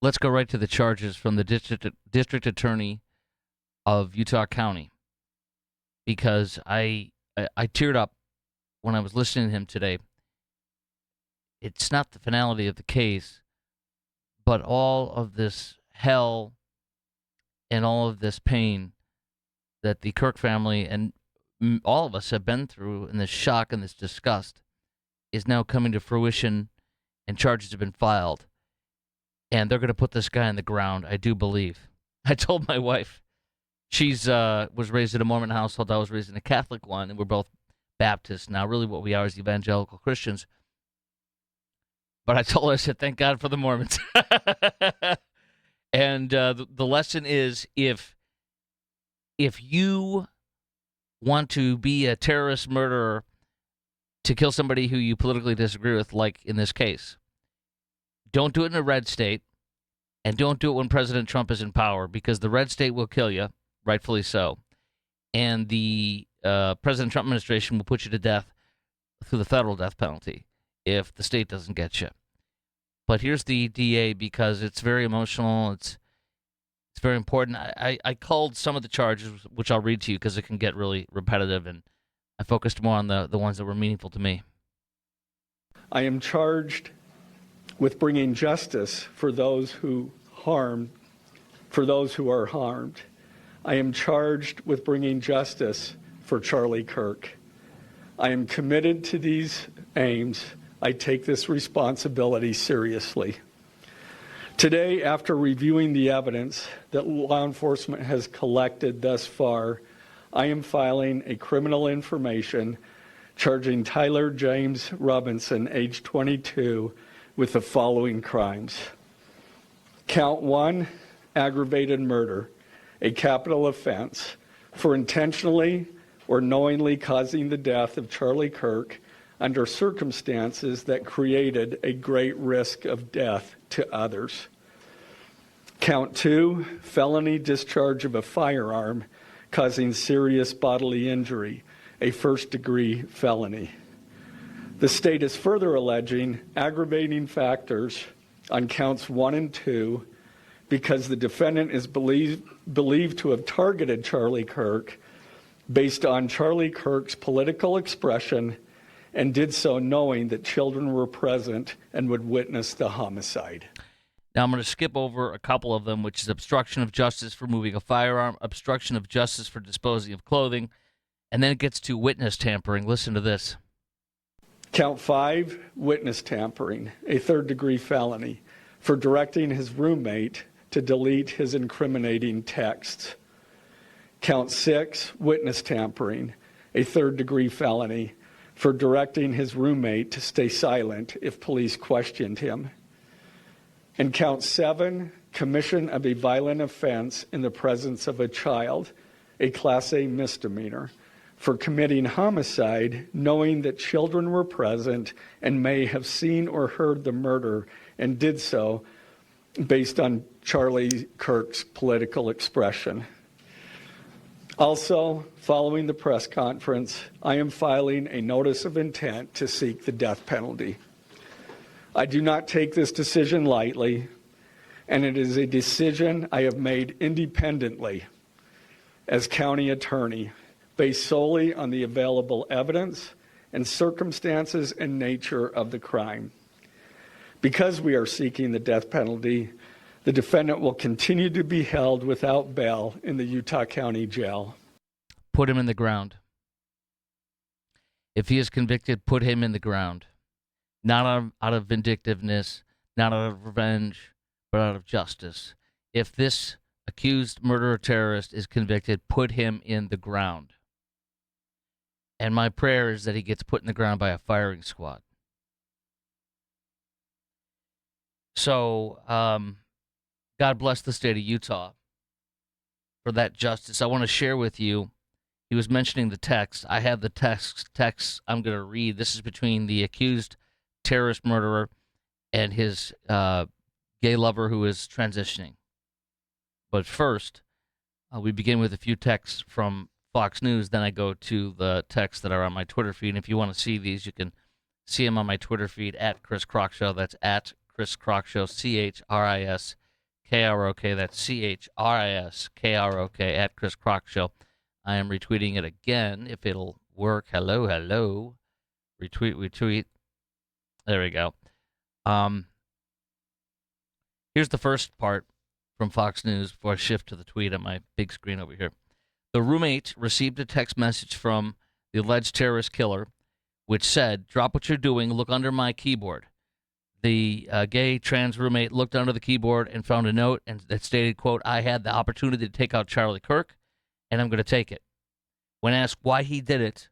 Let's go right to the charges from the district attorney of Utah County, because I teared up when I was listening to him today. It's not the finality of the case, but all of this hell and all of this pain that the Kirk family and all of us have been through, and this shock and this disgust is now coming to fruition, and charges have been filed. And they're going to put this guy on the ground, I do believe. I told my wife, she's was raised in a Mormon household. I was raised in a Catholic one, and we're both Baptists. Now, really what we are is evangelical Christians. But I told her, I said, thank God for the Mormons. And the lesson is, if you want to be a terrorist murderer to kill somebody who you politically disagree with, like in this case, don't do it in a red state, and don't do it when President Trump is in power, because the red state will kill you, rightfully so, and the President Trump administration will put you to death through the federal death penalty if the state doesn't get you. But here's the DA, because it's very emotional. It's very important. I called some of the charges, which I'll read to you because it can get really repetitive, and I focused more on the ones that were meaningful to me. I am charged with bringing justice for those who are harmed. I am charged with bringing justice for Charlie Kirk. I am committed to these aims. I take this responsibility seriously. Today, after reviewing the evidence that law enforcement has collected thus far, I am filing a criminal information charging Tyler James Robinson, age 22, with the following crimes. Count 1, aggravated murder, a capital offense, for intentionally or knowingly causing the death of Charlie Kirk under circumstances that created a great risk of death to others. Count 2, felony discharge of a firearm causing serious bodily injury, a first-degree felony. The state is further alleging aggravating factors on counts 1 and 2 because the defendant is believed to have targeted Charlie Kirk based on Charlie Kirk's political expression and did so knowing that children were present and would witness the homicide. Now I'm going to skip over a couple of them, which is obstruction of justice for moving a firearm, obstruction of justice for disposing of clothing, and then it gets to witness tampering. Listen to this. Count 5, witness tampering, a third-degree felony, for directing his roommate to delete his incriminating texts. Count 6, witness tampering, a third-degree felony, for directing his roommate to stay silent if police questioned him. And count 7, commission of a violent offense in the presence of a child, a Class A misdemeanor, for committing homicide knowing that children were present and may have seen or heard the murder and did so based on Charlie Kirk's political expression. Also, following the press conference, I am filing a notice of intent to seek the death penalty. I do not take this decision lightly, and it is a decision I have made independently as county attorney, based solely on the available evidence and circumstances and nature of the crime. Because we are seeking the death penalty, the defendant will continue to be held without bail in the Utah County Jail. Put him in the ground. If he is convicted, put him in the ground. Not out of vindictiveness, not out of revenge, but out of justice. If this accused murderer terrorist is convicted, put him in the ground. And my prayer is that he gets put in the ground by a firing squad. So, God bless the state of Utah for that justice. I want to share with you, he was mentioning the text. I have the text I'm going to read. This is between the accused terrorist murderer and his gay lover who is transitioning. But first, we begin with a few texts from Fox News, then I go to the texts that are on my Twitter feed. And if you want to see these, you can see them on my Twitter feed at Chris Crock Show. That's at Chris Crock Show, ChrisCrockshow. ChrisKROK. That's ChrisKROK at Chris Crock Show. I am retweeting it again if it'll work. Hello, hello. Retweet. There we go. Here's the first part from Fox News before I shift to the tweet on my big screen over here. The roommate received a text message from the alleged terrorist killer, which said, "Drop what you're doing, look under my keyboard." The gay trans roommate looked under the keyboard and found a note that stated, quote, "I had the opportunity to take out Charlie Kirk, and I'm going to take it." When asked why he did it,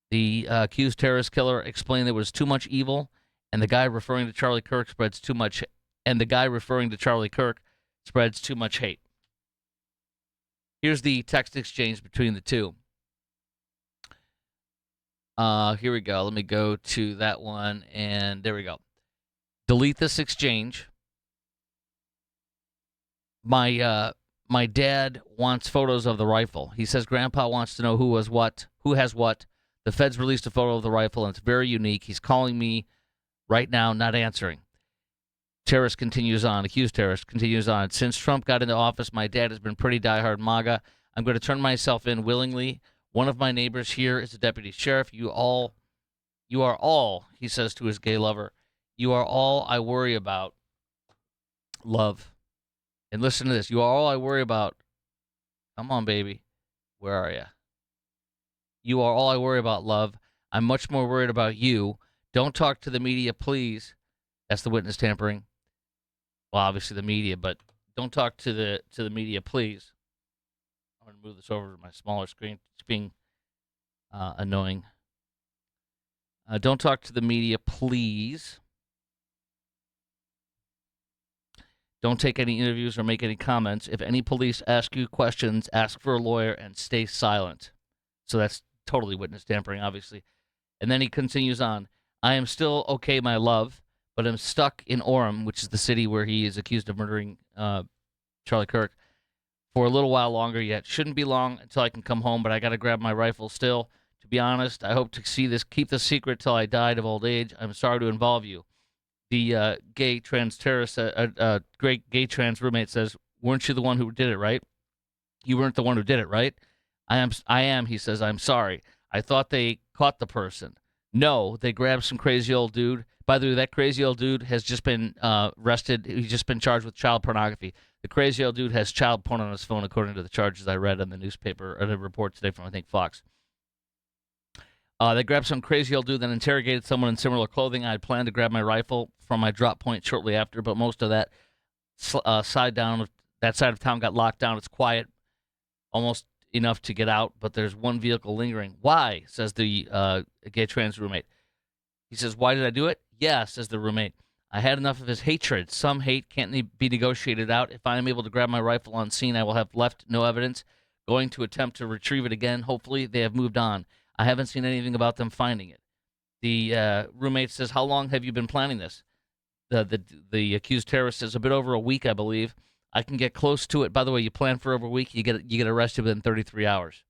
the accused terrorist killer explained there was too much evil, and the guy referring to Charlie Kirk spreads too much hate. Here's the text exchange between the two. Here we go. Let me go to that one, and there we go. Delete this exchange. My dad wants photos of the rifle. He says Grandpa wants to know who has what. The feds released a photo of the rifle, and it's very unique. He's calling me right now, not answering. Accused terrorist continues on. Since Trump got into office, my dad has been pretty diehard MAGA. I'm going to turn myself in willingly. One of my neighbors here is a deputy sheriff. You are all, he says to his gay lover, you are all I worry about, love. And listen to this. You are all I worry about. Come on, baby. Where are you? You are all I worry about, love. I'm much more worried about you. Don't talk to the media, please. That's the witness tampering. Well, obviously the media, but don't talk to the media, please. I'm going to move this over to my smaller screen. It's being annoying. Don't talk to the media, please. Don't take any interviews or make any comments. If any police ask you questions, ask for a lawyer and stay silent. So that's totally witness tampering, obviously. And then he continues on. I am still okay, my love, but I'm stuck in Orem, which is the city where he is accused of murdering Charlie Kirk, for a little while longer yet. Shouldn't be long until I can come home, but I got to grab my rifle still. To be honest, I hope to keep this secret till I died of old age. I'm sorry to involve you. The gay trans roommate says, weren't you the one who did it, right? You weren't the one who did it, right? I am, he says, I'm sorry. I thought they caught the person. No, they grabbed some crazy old dude. By the way, that crazy old dude has just been arrested. He's just been charged with child pornography. The crazy old dude has child porn on his phone, according to the charges I read on the newspaper, or the report today from, I think, Fox. They grabbed some crazy old dude, then interrogated someone in similar clothing. I had planned to grab my rifle from my drop point shortly after, but most of that side of town got locked down. It's quiet, almost enough to get out, but there's one vehicle lingering. Why? Says the gay trans roommate. He says, why did I do it? Yeah, says the roommate. I had enough of his hatred. Some hate can't be negotiated out. If I am able to grab my rifle on scene, I will have left no evidence. Going to attempt to retrieve it again. Hopefully, they have moved on. I haven't seen anything about them finding it. The roommate says, how long have you been planning this? The accused terrorist says, a bit over a week, I believe. I can get close to it. By the way, you plan for over a week, you get arrested within 33 hours.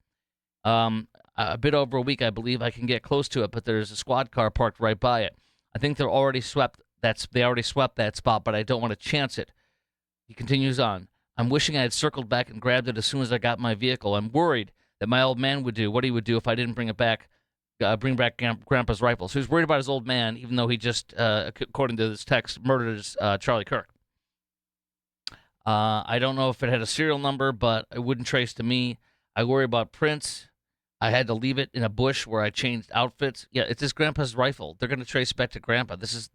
A bit over a week, I believe. I can get close to it, but there's a squad car parked right by it. I think they already swept that spot, but I don't want to chance it. He continues on. I'm wishing I had circled back and grabbed it as soon as I got my vehicle. I'm worried that my old man would do what he would do if I didn't bring back Grandpa's rifle. So he's worried about his old man, even though he just, according to this text, murdered Charlie Kirk. I don't know if it had a serial number, but it wouldn't trace to me. I worry about Prince. I had to leave it in a bush where I changed outfits. Yeah, it's his grandpa's rifle. They're going to trace back to Grandpa. This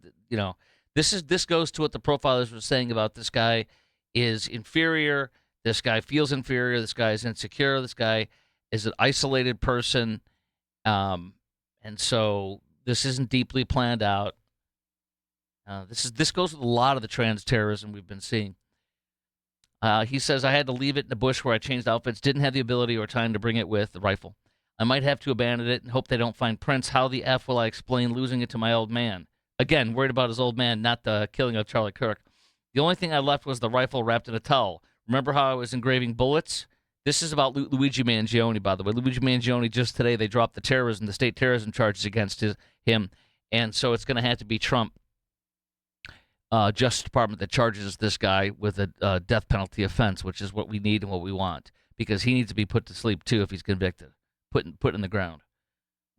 goes to what the profilers were saying about this guy is inferior. This guy feels inferior. This guy is insecure. This guy is an isolated person. And so this isn't deeply planned out. This goes with a lot of the trans terrorism we've been seeing. He says, I had to leave it in the bush where I changed outfits, didn't have the ability or time to bring it with the rifle. I might have to abandon it and hope they don't find Prince. How the F will I explain losing it to my old man? Again, worried about his old man, not the killing of Charlie Kirk. The only thing I left was the rifle wrapped in a towel. Remember how I was engraving bullets? This is about Luigi Mangione, by the way. Luigi Mangione, just today, they dropped the state terrorism charges against him, and so it's going to have to be Trump. Justice Department that charges this guy with a death penalty offense, which is what we need and what we want, because he needs to be put to sleep too if he's convicted, put in the ground.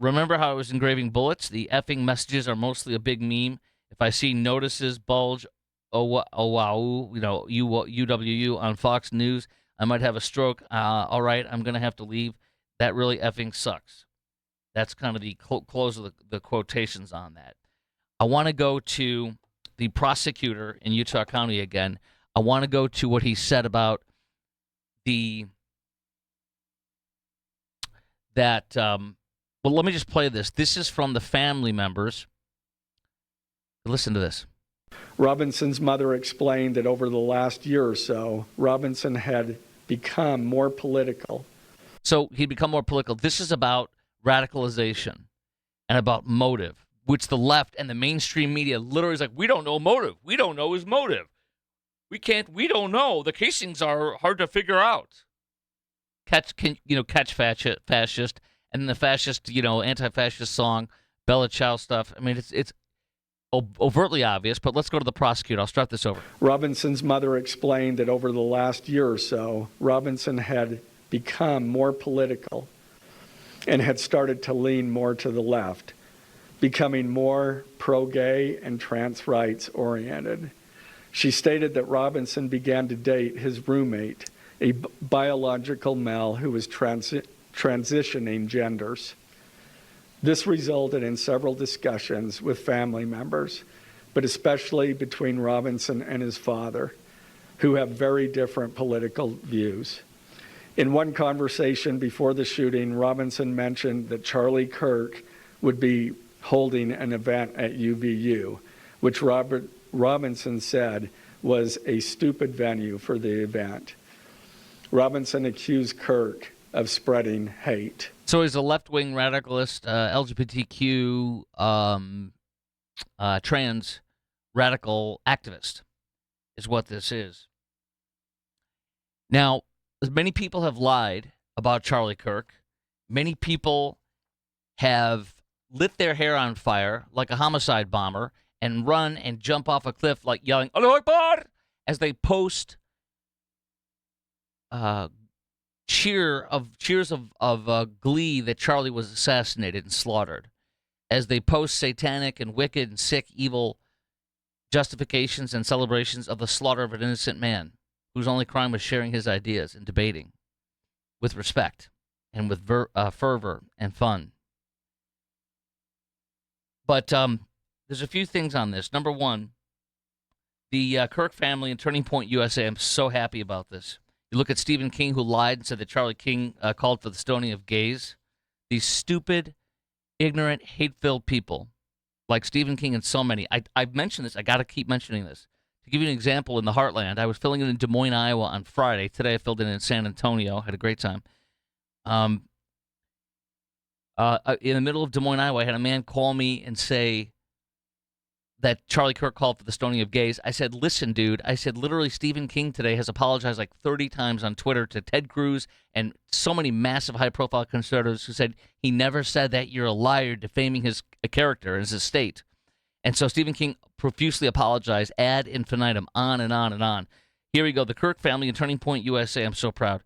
Remember how I was engraving bullets? The effing messages are mostly a big meme. If I see notices bulge, oh wow, UWU on Fox News, I might have a stroke. All right, I'm gonna have to leave. That really effing sucks. That's kind of the close of the quotations on that. I want to go to the prosecutor in Utah County again. I want to go to what he said about well, let me just play this. This is from the family members. Listen to this. Robinson's mother explained that over the last year or so, Robinson had become more political. So he'd become more political. This is about radicalization and about motive, which the left and the mainstream media literally is like, we don't know motive. We don't know his motive. We don't know. The casings are hard to figure out. Catch fascist, and the fascist, anti-fascist song, Bella Ciao stuff. I mean, it's overtly obvious, but let's go to the prosecutor. I'll start this over. Robinson's mother explained that over the last year or so, Robinson had become more political and had started to lean more to the left, becoming more pro-gay and trans rights oriented. She stated that Robinson began to date his roommate, a biological male who was transitioning genders. This resulted in several discussions with family members, but especially between Robinson and his father, who have very different political views. In one conversation before the shooting, Robinson mentioned that Charlie Kirk would be holding an event at UVU, which Robinson said was a stupid venue for the event. Robinson accused Kirk of spreading hate. So he's a left-wing radicalist, LGBTQ, trans radical activist, is what this is. Now, many people have lied about Charlie Kirk. Many people have lit their hair on fire like a homicide bomber and run and jump off a cliff like yelling, Allahu Akbar, as they post cheers of glee that Charlie was assassinated and slaughtered, as they post satanic and wicked and sick, evil justifications and celebrations of the slaughter of an innocent man whose only crime was sharing his ideas and debating with respect and with fervor and fun. But there's a few things on this. Number one, the Kirk family and Turning Point USA, I'm so happy about this. You look at Stephen King, who lied and said that Charlie King called for the stoning of gays. These stupid, ignorant, hate-filled people, like Stephen King and so many. I've mentioned this. I got to keep mentioning this. To give you an example, in the Heartland, I was filling it in Des Moines, Iowa on Friday. Today I filled it in San Antonio. Had a great time. In the middle of Des Moines, Iowa, I had a man call me and say that Charlie Kirk called for the stoning of gays. I said, listen, dude. I said, literally, Stephen King today has apologized like 30 times on Twitter to Ted Cruz and so many massive high-profile conservatives who said he never said that. You're a liar, defaming his character and his estate. And so Stephen King profusely apologized ad infinitum, on and on and on. Here we go. The Kirk family and Turning Point USA. I'm so proud.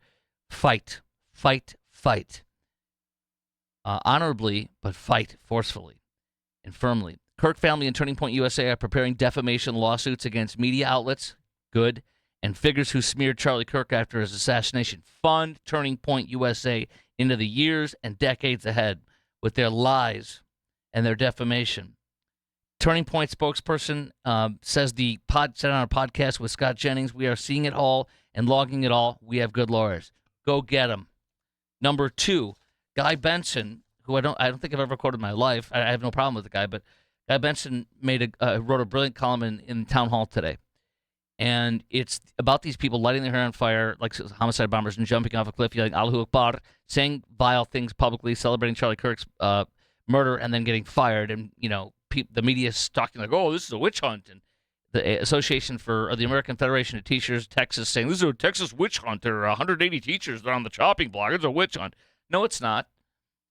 Fight, fight, fight. Honorably, but fight forcefully and firmly. Kirk family and Turning Point USA are preparing defamation lawsuits against media outlets, good, and figures who smeared Charlie Kirk after his assassination. Fund Turning Point USA into the years and decades ahead with their lies and their defamation. Turning Point spokesperson says said on our podcast with Scott Jennings, we are seeing it all and logging it all. We have good lawyers. Go get them. Number two, Guy Benson, who I don't think I've ever quoted in my life. I have no problem with the guy, but Guy Benson wrote a brilliant column in Town Hall today, and it's about these people lighting their hair on fire like homicide bombers and jumping off a cliff, yelling Allahu Akbar, saying vile things publicly, celebrating Charlie Kirk's murder, and then getting fired. And the media is talking like, "Oh, this is a witch hunt," and the Association for the American Federation of Teachers, Texas, saying this is a Texas witch hunt. There are 180 teachers that are on the chopping block. It's a witch hunt. No, it's not.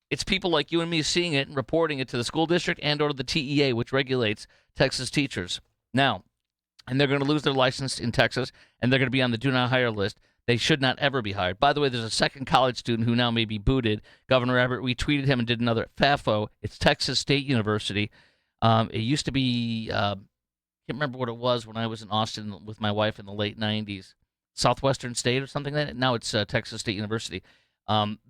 It's people like you and me seeing it and reporting it to the school district and or to the TEA, which regulates Texas teachers. Now, and they're going to lose their license in Texas, and they're going to be on the do not hire list. They should not ever be hired. By the way, there's a second college student who now may be booted. Governor Abbott retweeted him and did another FAFO. It's Texas State University. It used to be, can't remember what it was when I was in Austin with my wife in the late 90s. Southwestern State or something like that. Now it's Texas State University.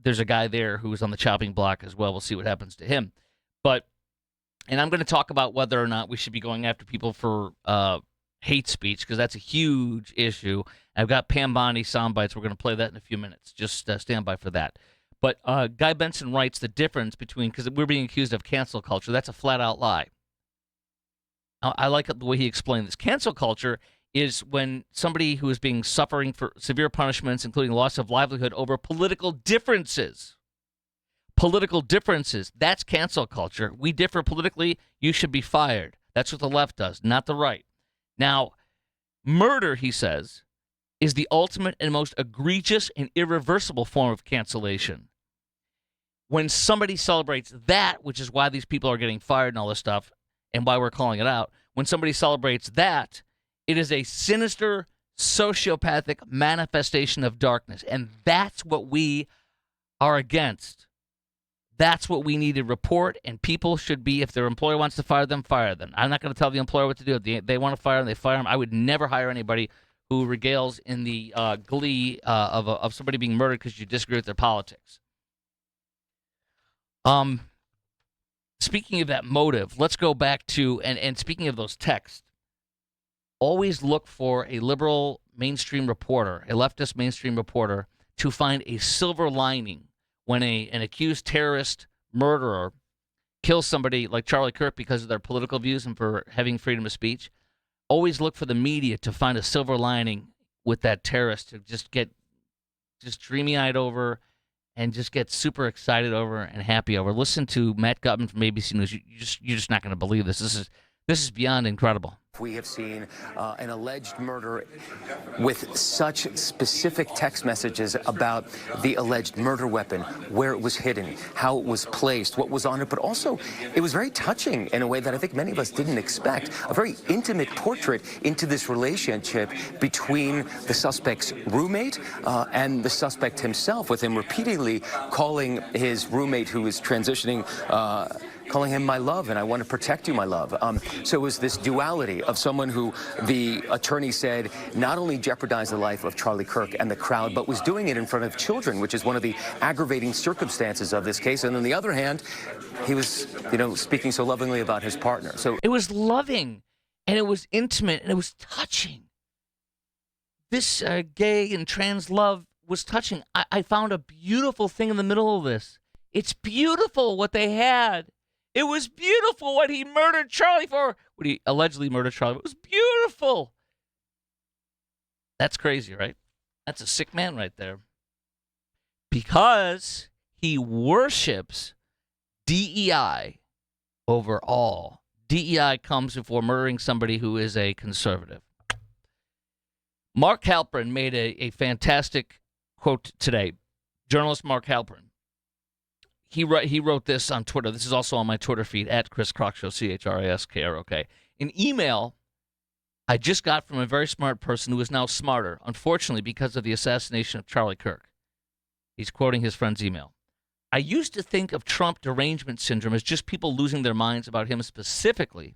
There's a guy there who was on the chopping block as well. We'll see what happens to him. And I'm going to talk about whether or not we should be going after people for hate speech, because that's a huge issue. I've got Pam Bondi sound bites. We're going to play that in a few minutes. Just stand by for that. But Guy Benson writes the difference between, because we're being accused of cancel culture. That's a flat-out lie. I like the way he explained this. Cancel culture is when somebody who is suffering for severe punishments, including loss of livelihood, over political differences. Political differences. That's cancel culture. We differ politically. You should be fired. That's what the left does, not the right. Now, murder, he says, is the ultimate and most egregious and irreversible form of cancellation. When somebody celebrates that, which is why these people are getting fired and all this stuff, and why we're calling it out, when somebody celebrates that, it is a sinister, sociopathic manifestation of darkness. And that's what we are against. That's what we need to report, and people should be, if their employer wants to fire them, fire them. I'm not going to tell the employer what to do. If they want to fire them, they fire them. I would never hire anybody who regales in the glee of somebody being murdered because you disagree with their politics. Speaking of that motive, let's go back to, and speaking of those texts, always look for a liberal mainstream reporter, a leftist mainstream reporter, to find a silver lining when an accused terrorist murderer kills somebody like Charlie Kirk because of their political views and for having freedom of speech. Always look for the media to find a silver lining with that terrorist, to just get dreamy-eyed over and just get super excited over and happy over. Listen to Matt Gutman from ABC News. You're just not going to believe this. This is beyond incredible. We have seen an alleged murder with such specific text messages about the alleged murder weapon, where it was hidden, how it was placed, what was on it, but also it was very touching in a way that I think many of us didn't expect. A very intimate portrait into this relationship between the suspect's roommate and the suspect himself, with him repeatedly calling his roommate, who is transitioning, calling him my love, and I want to protect you, my love. So it was this duality of someone who the attorney said not only jeopardized the life of Charlie Kirk and the crowd, but was doing it in front of children, which is one of the aggravating circumstances of this case. And on the other hand, he was, speaking so lovingly about his partner. So it was loving, and it was intimate, and it was touching. This gay and trans love was touching. I found a beautiful thing in the middle of this. It's beautiful what they had. It was beautiful what he murdered Charlie for. What he allegedly murdered Charlie. It was beautiful. That's crazy, right? That's a sick man right there. Because he worships DEI over all. DEI comes before murdering somebody who is a conservative. Mark Halperin made a fantastic quote today. Journalist Mark Halperin. He wrote this on Twitter. This is also on my Twitter feed, at Chris Kroc Show, CHRISKROK. An email I just got from a very smart person who is now smarter, unfortunately, because of the assassination of Charlie Kirk. He's quoting his friend's email. I used to think of Trump derangement syndrome as just people losing their minds about him specifically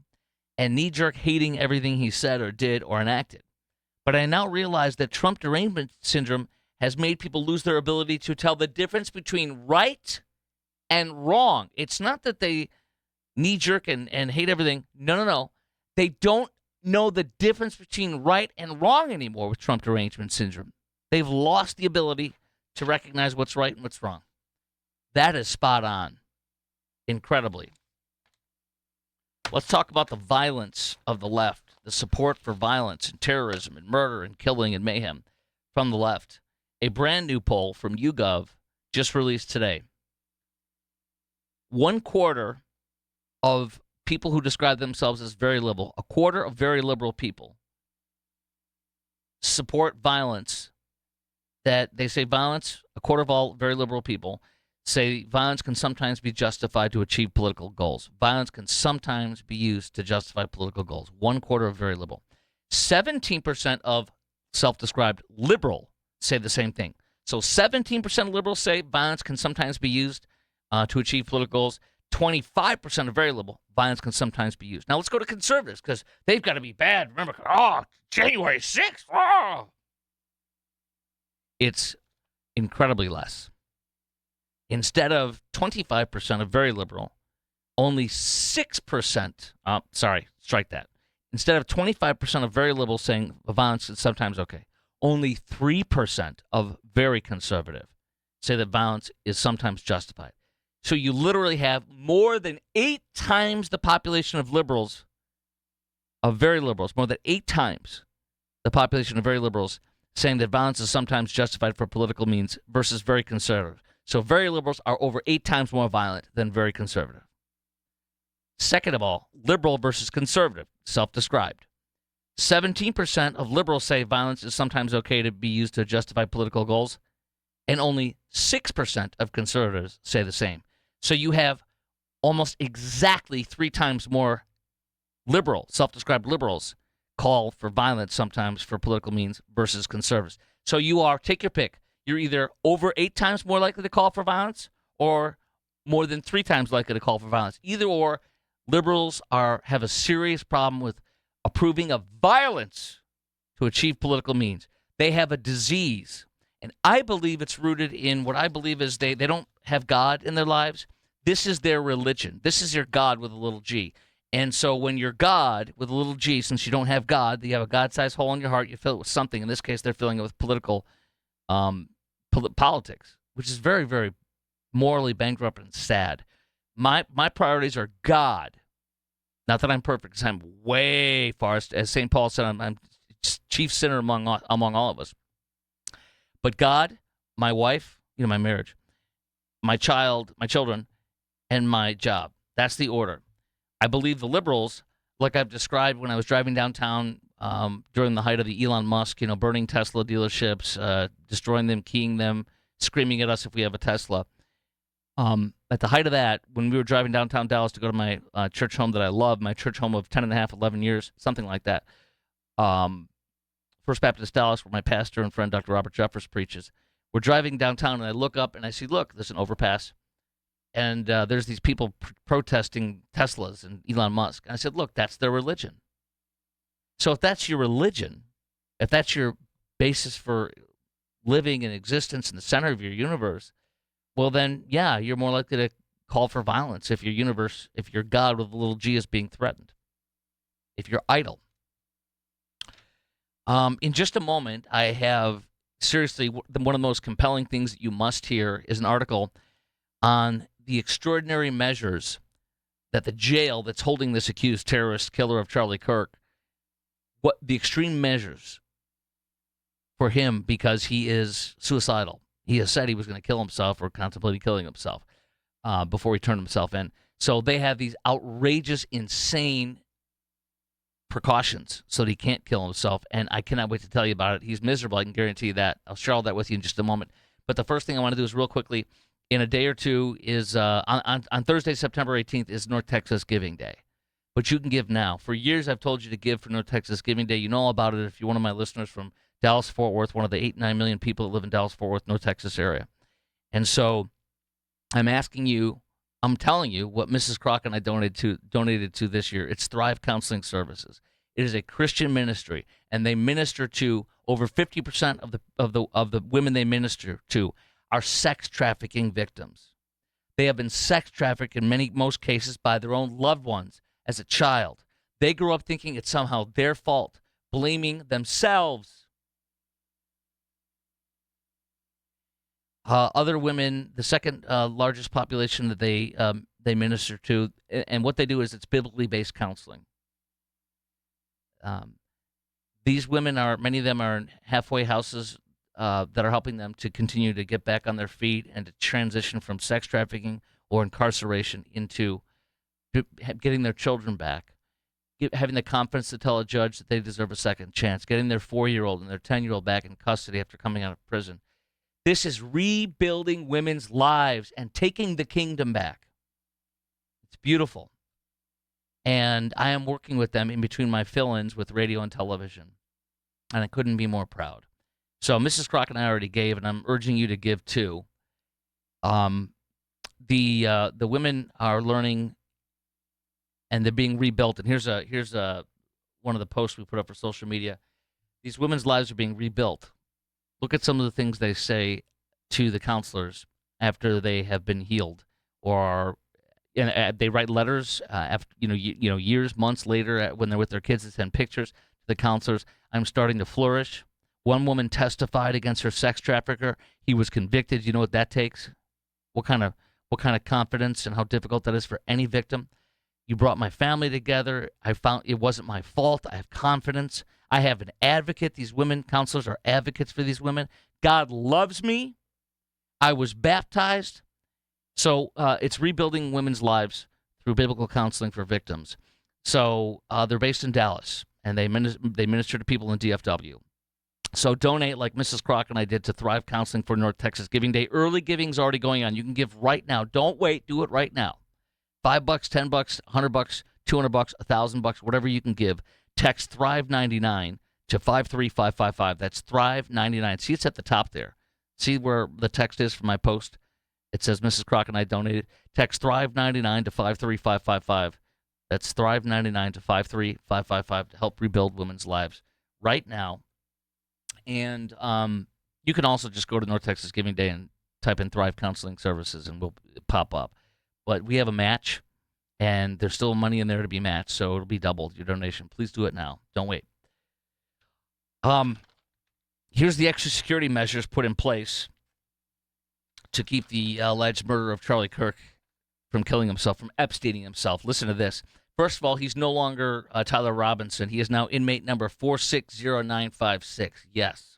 and knee-jerk hating everything he said or did or enacted. But I now realize that Trump derangement syndrome has made people lose their ability to tell the difference between right and wrong. It's not that they knee-jerk and hate everything. No. They don't know the difference between right and wrong anymore with Trump derangement syndrome. They've lost the ability to recognize what's right and what's wrong. That is spot on. Incredibly. Let's talk about the violence of the left, the support for violence and terrorism and murder and killing and mayhem from the left. A brand new poll from YouGov just released today. 1/4 of people who describe themselves as very liberal, 1/4 of very liberal people support violence. That they say violence, 1/4 of all very liberal people say violence can sometimes be justified to achieve political goals. Violence can sometimes be used to justify political goals. 1/4 of very liberal. 17% of self-described liberal say the same thing. So 17% of liberals say violence can sometimes be used to achieve political goals. 25% of very liberal, violence can sometimes be used. Now let's go to conservatives because they've got to be bad. Remember, January 6th. It's incredibly less. Instead of 25% of very liberal, only 6%, strike that. Instead of 25% of very liberal saying violence is sometimes okay, only 3% of very conservative say that violence is sometimes justified. So you literally have more than 8 times the population of liberals, of very liberals, more than 8 times the population of very liberals saying that violence is sometimes justified for political means versus very conservative. So very liberals are over 8 times more violent than very conservative. Second of all, liberal versus conservative, self-described. 17% of liberals say violence is sometimes okay to be used to justify political goals, and only 6% of conservatives say the same. So you have almost exactly 3 times more liberal, self-described liberals call for violence sometimes for political means versus conservatives. So you are, take your pick, you're either over 8 times more likely to call for violence or more than 3 times likely to call for violence. Either or, liberals have a serious problem with approving of violence to achieve political means. They have a disease, and I believe it's rooted in what I believe is they don't have God in their lives. This is their religion. This is your God with a little g. And so when you're God with a little g, since you don't have God, you have a God-sized hole in your heart, you fill it with something. In this case, they're filling it with political politics, which is very, very morally bankrupt and sad. My priorities are God. Not that I'm perfect, because I'm way far. As St. Paul said, I'm chief sinner among all of us. But God, my wife, my marriage, my children, and my job. That's the order. I believe the liberals, like I've described when I was driving downtown during the height of the Elon Musk, burning Tesla dealerships, destroying them, keying them, screaming at us if we have a Tesla. At the height of that, when we were driving downtown Dallas to go to my church home that I love, my church home of 10 and a half, 11 years, something like that, First Baptist Dallas, where my pastor and friend Dr. Robert Jeffers preaches, we're driving downtown, and I look up, and I see, look, there's an overpass, and there's these people protesting Teslas and Elon Musk. And I said, look, that's their religion. So if that's your religion, if that's your basis for living and existence in the center of your universe, well then, yeah, you're more likely to call for violence if your God with a little g is being threatened, if you're idle. In just a moment, I have, seriously, one of the most compelling things that you must hear is an article on the extraordinary measures that the jail that's holding this accused terrorist killer of Charlie Kirk, what the extreme measures for him because he is suicidal. He has said he was going to kill himself or contemplating killing himself before he turned himself in. So they have these outrageous, insane precautions so that he can't kill himself, and I cannot wait to tell you about it. He's miserable, I can guarantee you that. I'll share all that with you in just a moment. But the first thing I want to do is real quickly, in a day or two, is on Thursday, September 18th, is North Texas Giving Day. But you can give now. For years, I've told you to give for North Texas Giving Day. You know all about it if you're one of my listeners from Dallas-Fort Worth, one of the 9 million people that live in Dallas-Fort Worth, North Texas area. And so I'm asking you, I'm telling you what Mrs. Crock and I donated to this year. It's Thrive Counseling Services. It is a Christian ministry, and they minister to over 50% of the women they minister to are sex trafficking victims. They have been sex trafficked in most cases by their own loved ones as a child. They grew up thinking it's somehow their fault, blaming themselves. Other women, the second largest population that they minister to, and what they do is it's biblically based counseling. These women many of them are in halfway houses that are helping them to continue to get back on their feet and to transition from sex trafficking or incarceration into getting their children back, having the confidence to tell a judge that they deserve a second chance, getting their 4-year-old and their 10-year-old back in custody after coming out of prison. This is rebuilding women's lives and taking the kingdom back. It's beautiful. And I am working with them in between my fill-ins with radio and television. And I couldn't be more proud. So Mrs. Crock and I already gave, and I'm urging you to give too. The women are learning, and they're being rebuilt. And here's one of the posts we put up for social media. These women's lives are being rebuilt. Look at some of the things they say to the counselors after they have been healed, or they write letters after years, months later when they're with their kids. They send pictures to the counselors. I'm starting to flourish. One woman testified against her sex trafficker. He was convicted. You know what that takes? What kind of confidence and how difficult that is for any victim. You brought my family together. I found it wasn't my fault. I have confidence. I have an advocate. These women counselors are advocates for these women. God loves me. I was baptized. So it's rebuilding women's lives through biblical counseling for victims. So they're based in Dallas, and they minister to people in DFW. So donate like Mrs. Crock and I did to Thrive Counseling for North Texas Giving Day. Early giving's already going on. You can give right now. Don't wait. Do it right now. $5, $10, $100, $200, $1,000, whatever you can give. Text Thrive99 to 53555. That's Thrive99. See, it's at the top there. See where the text is for my post? It says Mrs. Crock and I donated. Text Thrive99 to 53555. That's Thrive99 to 53555 to help rebuild women's lives right now. And you can also just go to North Texas Giving Day and type in Thrive Counseling Services, and we'll pop up. But we have a match, and there's still money in there to be matched, so it'll be doubled, your donation. Please do it now. Don't wait. Here's the extra security measures put in place to keep the alleged murderer of Charlie Kirk from killing himself, from Epsteining himself. Listen to this. First of all, he's no longer Tyler Robinson. He is now inmate number 460956. Yes.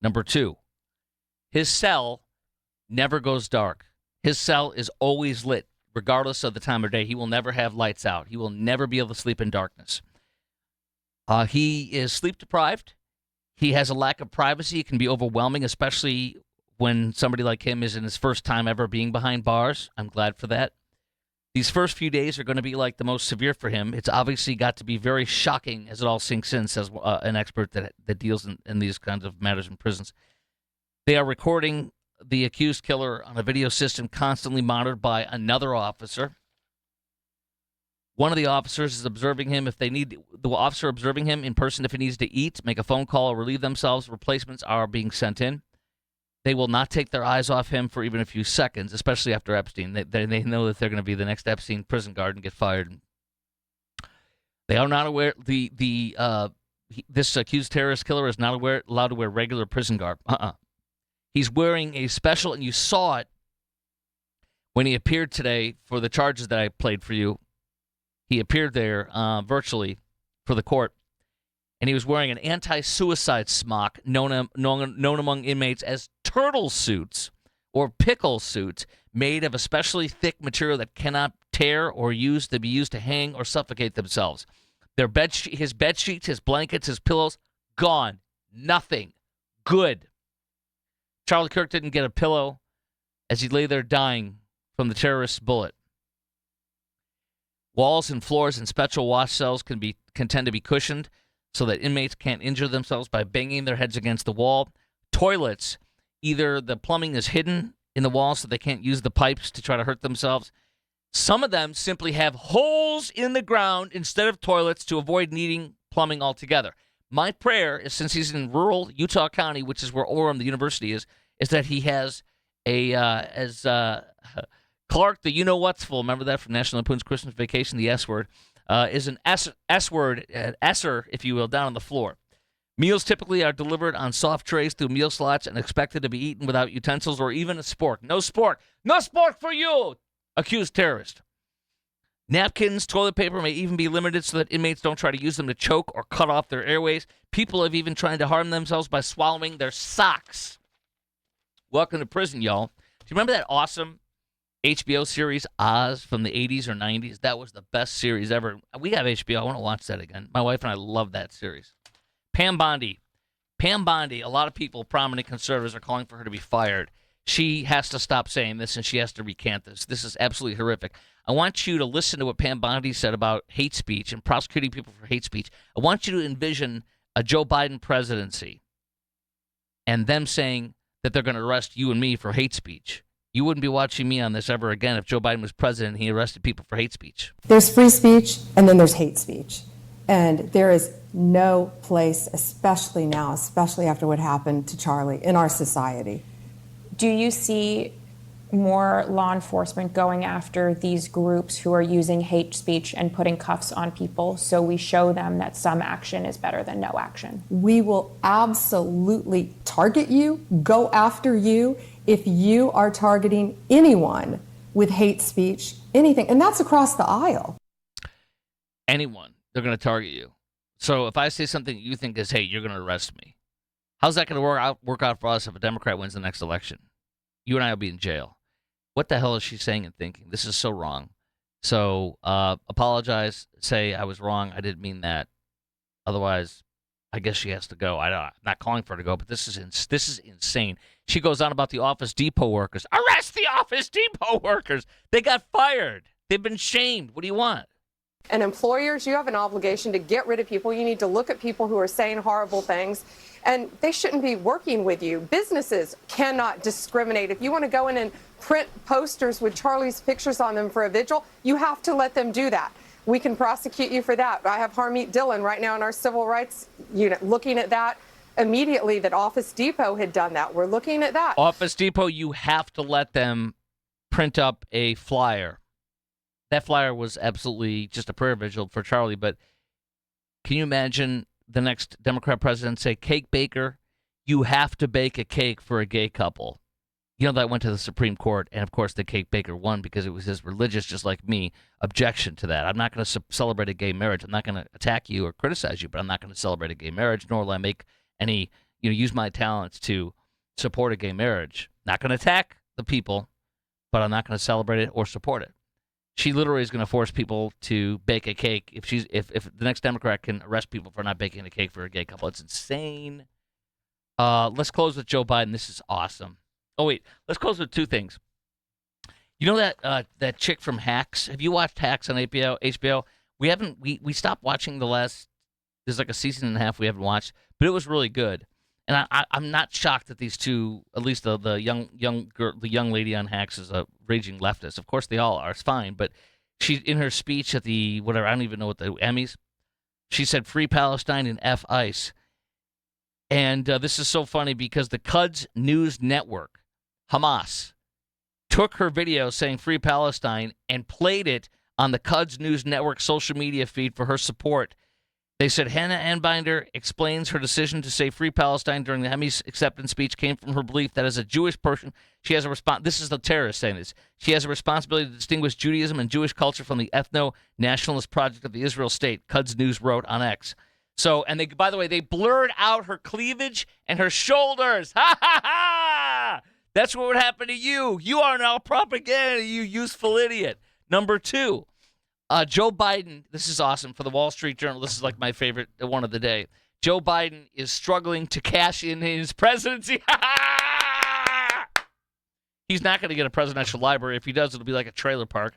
Number 2, his cell never goes dark. His cell is always lit, regardless of the time of day. He will never have lights out. He will never be able to sleep in darkness. He is sleep deprived. He has a lack of privacy. It can be overwhelming, especially when somebody like him is in his first time ever being behind bars. I'm glad for that. These first few days are going to be like the most severe for him. It's obviously got to be very shocking as it all sinks in, says an expert that deals in these kinds of matters in prisons. They are recording the accused killer on a video system constantly monitored by another officer. One of the officers is observing him the officer observing him in person if he needs to eat, make a phone call, or relieve themselves. Replacements are being sent in. They will not take their eyes off him for even a few seconds, especially after Epstein. They know that they're going to be the next Epstein prison guard and get fired. They are not aware. This accused terrorist killer is not allowed to wear regular prison garb. He's wearing a special, and you saw it when he appeared today for the charges that I played for you. He appeared there virtually for the court, and he was wearing an anti-suicide smock known among inmates as turtle suits or pickle suits, made of especially thick material that cannot tear or be used to hang or suffocate themselves. His bed sheets, his blankets, his pillows, gone. Nothing. Good. Charlie Kirk didn't get a pillow as he lay there dying from the terrorist's bullet. Walls and floors in special wash cells can tend to be cushioned so that inmates can't injure themselves by banging their heads against the wall. Toilets, either the plumbing is hidden in the wall so they can't use the pipes to try to hurt themselves. Some of them simply have holes in the ground instead of toilets to avoid needing plumbing altogether. My prayer is, since he's in rural Utah County, which is where Orem, the university, is that he has Clark, the you-know-what'sful, remember that from National Lampoon's Christmas Vacation, the S-word, is an S-word, esser, if you will, down on the floor. Meals typically are delivered on soft trays through meal slots and expected to be eaten without utensils or even a spork. No spork. No spork for you, accused terrorist. Napkins, toilet paper may even be limited so that inmates don't try to use them to choke or cut off their airways. People have even tried to harm themselves by swallowing their socks. Welcome to prison, y'all. Do you remember that awesome HBO series, Oz, from the 80s or 90s? That was the best series ever. We have HBO. I want to watch that again. My wife and I love that series. Pam Bondi. A lot of people, prominent conservatives, are calling for her to be fired. She has to stop saying this, and she has to recant this. This is absolutely horrific. I want you to listen to what Pam Bondi said about hate speech and prosecuting people for hate speech. I want you to envision a Joe Biden presidency and them saying that they're going to arrest you and me for hate speech. You wouldn't be watching me on this ever again if Joe Biden was president and he arrested people for hate speech. There's free speech, and then there's hate speech. And there is no place, especially now, especially after what happened to Charlie, in our society. Do you see more law enforcement going after these groups who are using hate speech and putting cuffs on people so we show them that some action is better than no action? We will absolutely target you, go after you, if you are targeting anyone with hate speech, anything. And that's across the aisle. Anyone, they're going to target you. So if I say something you think is hate, you're going to arrest me. How's that going to work out for us if a Democrat wins the next election? You and I will be in jail. What the hell is she saying and thinking? This is so wrong. So apologize. Say I was wrong. I didn't mean that. Otherwise, I guess she has to go. I'm not calling for her to go, but this is insane. She goes on about the Office Depot workers. Arrest the Office Depot workers. They got fired. They've been shamed. What do you want? And employers, you have an obligation to get rid of people. You need to look at people who are saying horrible things, and they shouldn't be working with you. Businesses cannot discriminate. If you want to go in and print posters with Charlie's pictures on them for a vigil, you have to let them do that. We can prosecute you for that. I have Harmeet Dillon right now in our civil rights unit looking at that immediately, that Office Depot had done that. We're looking at that. Office Depot, you have to let them print up a flyer. That flyer was absolutely just a prayer vigil for Charlie, but can you imagine the next Democrat president say, cake baker, you have to bake a cake for a gay couple? You know, that went to the Supreme Court, and of course the cake baker won because it was his religious, just like me, objection to that. I'm not going to celebrate a gay marriage. I'm not going to attack you or criticize you, but I'm not going to celebrate a gay marriage, nor will I make any, use my talents to support a gay marriage. Not going to attack the people, but I'm not going to celebrate it or support it. She literally is going to force people to bake a cake if the next Democrat can arrest people for not baking a cake for a gay couple. It's insane. Let's close with Joe Biden. This is awesome. Oh wait, let's close with two things. You know that chick from Hacks? Have you watched Hacks on HBO? We haven't. We stopped watching the last. There's like a season and a half we haven't watched, but it was really good. And I'm not shocked that these two, at least the young lady on Hacks, is a raging leftist. Of course they all are. It's fine. But she, in her speech at the whatever, I don't even know what the Emmys, she said "Free Palestine" and "F ICE." And this is so funny because the Quds News Network, Hamas, took her video saying "Free Palestine" and played it on the Quds News Network social media feed for her support. They said Hannah Anbinder explains her decision to say "Free Palestine" during the Emmys acceptance speech came from her belief that as a Jewish person, she has a This is the terrorist saying this. She has a responsibility to distinguish Judaism and Jewish culture from the ethno-nationalist project of the Israel state, Quds News wrote on X. So, and they, by the way, they blurred out her cleavage and her shoulders. Ha ha ha! That's what would happen to you. You are now propaganda, you useful idiot. Number two. Joe Biden, this is awesome for the Wall Street Journal. This is like my favorite one of the day. Joe Biden is struggling to cash in his presidency. He's not going to get a presidential library. If he does, it'll be like a trailer park.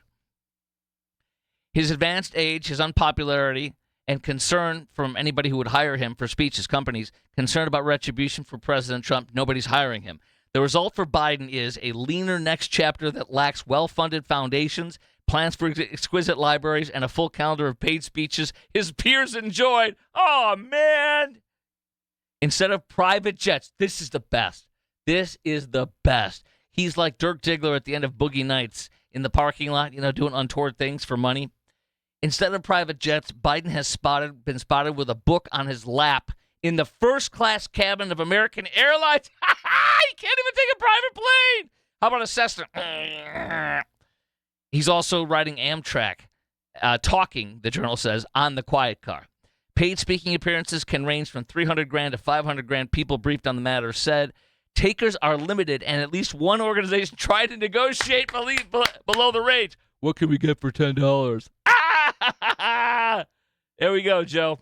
His advanced age, his unpopularity, and concern from anybody who would hire him for speeches, companies, concerned about retribution for President Trump, nobody's hiring him. The result for Biden is a leaner next chapter that lacks well-funded foundations, plans for exquisite libraries, and a full calendar of paid speeches his peers enjoyed. Oh, man. Instead of private jets, this is the best. This is the best. He's like Dirk Diggler at the end of Boogie Nights in the parking lot, doing untoward things for money. Instead of private jets, Biden has been spotted with a book on his lap in the first-class cabin of American Airlines. He can't even take a private plane. How about a Cessna? He's also riding Amtrak, talking, the Journal says, on the quiet car. Paid speaking appearances can range from $300,000 to $500,000. People briefed on the matter said takers are limited, and at least one organization tried to negotiate below the range. What can we get for $10? There we go, Joe.